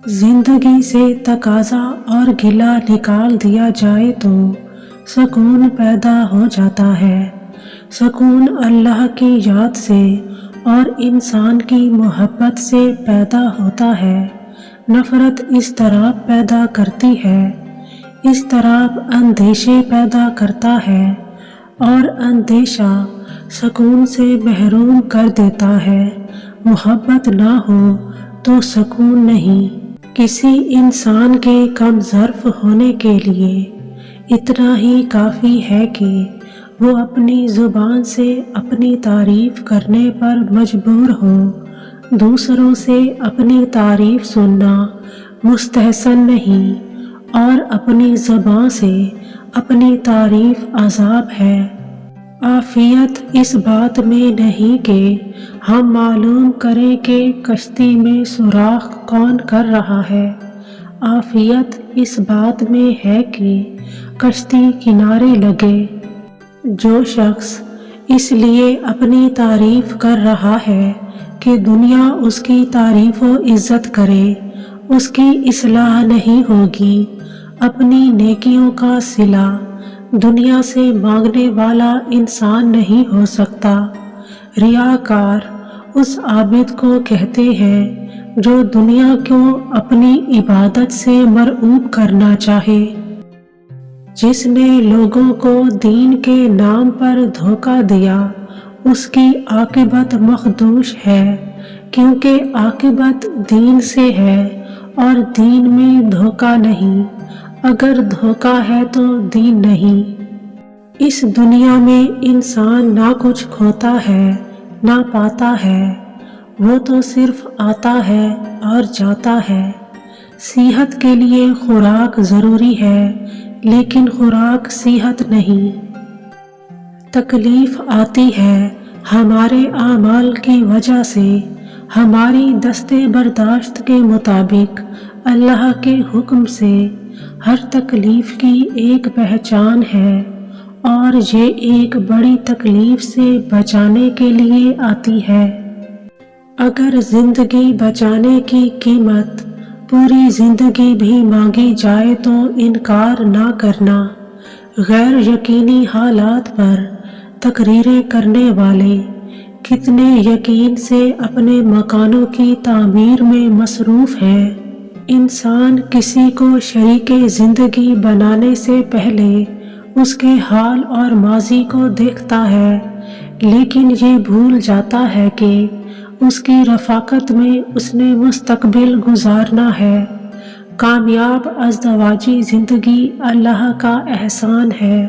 زندگی سے تقاضا اور گلہ نکال دیا جائے تو سکون پیدا ہو جاتا ہے۔ سکون اللہ کی یاد سے اور انسان کی محبت سے پیدا ہوتا ہے۔ نفرت اضطراب پیدا کرتی ہے، اضطراب اندیشے پیدا کرتا ہے اور اندیشہ سکون سے محروم کر دیتا ہے۔ محبت نہ ہو تو سکون نہیں۔ کسی انسان کے کم ظرف ہونے کے لیے اتنا ہی کافی ہے کہ وہ اپنی زبان سے اپنی تعریف کرنے پر مجبور ہو۔ دوسروں سے اپنی تعریف سننا مستحسن نہیں اور اپنی زبان سے اپنی تعریف عذاب ہے۔ عافیت اس بات میں نہیں کہ ہم معلوم کریں کہ کشتی میں سوراخ کون کر رہا ہے۔ عافیت اس بات میں ہے کہ کشتی کنارے لگے۔ جو شخص اس لیے اپنی تعریف کر رہا ہے کہ دنیا اس کی تعریف و عزت کرے، اس کی اصلاح نہیں ہوگی۔ اپنی نیکیوں کا صلہ دنیا سے مانگنے والا انسان نہیں ہو سکتا۔ ریاکار اس عابد کو کہتے ہیں جو دنیا کو اپنی عبادت سے مرعوب کرنا چاہے۔ جس نے لوگوں کو دین کے نام پر دھوکہ دیا، اس کی عاقبت مخدوش ہے، کیونکہ عاقبت دین سے ہے اور دین میں دھوکہ نہیں۔ اگر دھوکہ ہے تو دین نہیں۔ اس دنیا میں انسان نہ کچھ کھوتا ہے نہ پاتا ہے، وہ تو صرف آتا ہے اور جاتا ہے۔ صحت کے لیے خوراک ضروری ہے، لیکن خوراک صحت نہیں۔ تکلیف آتی ہے ہمارے اعمال کی وجہ سے، ہماری دست برداشت کے مطابق اللہ کے حکم سے۔ ہر تکلیف کی ایک پہچان ہے اور یہ ایک بڑی تکلیف سے بچانے کے لیے آتی ہے۔ اگر زندگی بچانے کی قیمت پوری زندگی بھی مانگی جائے تو انکار نہ کرنا۔ غیر یقینی حالات پر تقریریں کرنے والے کتنے یقین سے اپنے مکانوں کی تعمیر میں مصروف ہیں۔ انسان کسی کو شریک زندگی بنانے سے پہلے اس کے حال اور ماضی کو دیکھتا ہے، لیکن یہ بھول جاتا ہے کہ اس کی رفاقت میں اس نے مستقبل گزارنا ہے۔ کامیاب ازدواجی زندگی اللہ کا احسان ہے۔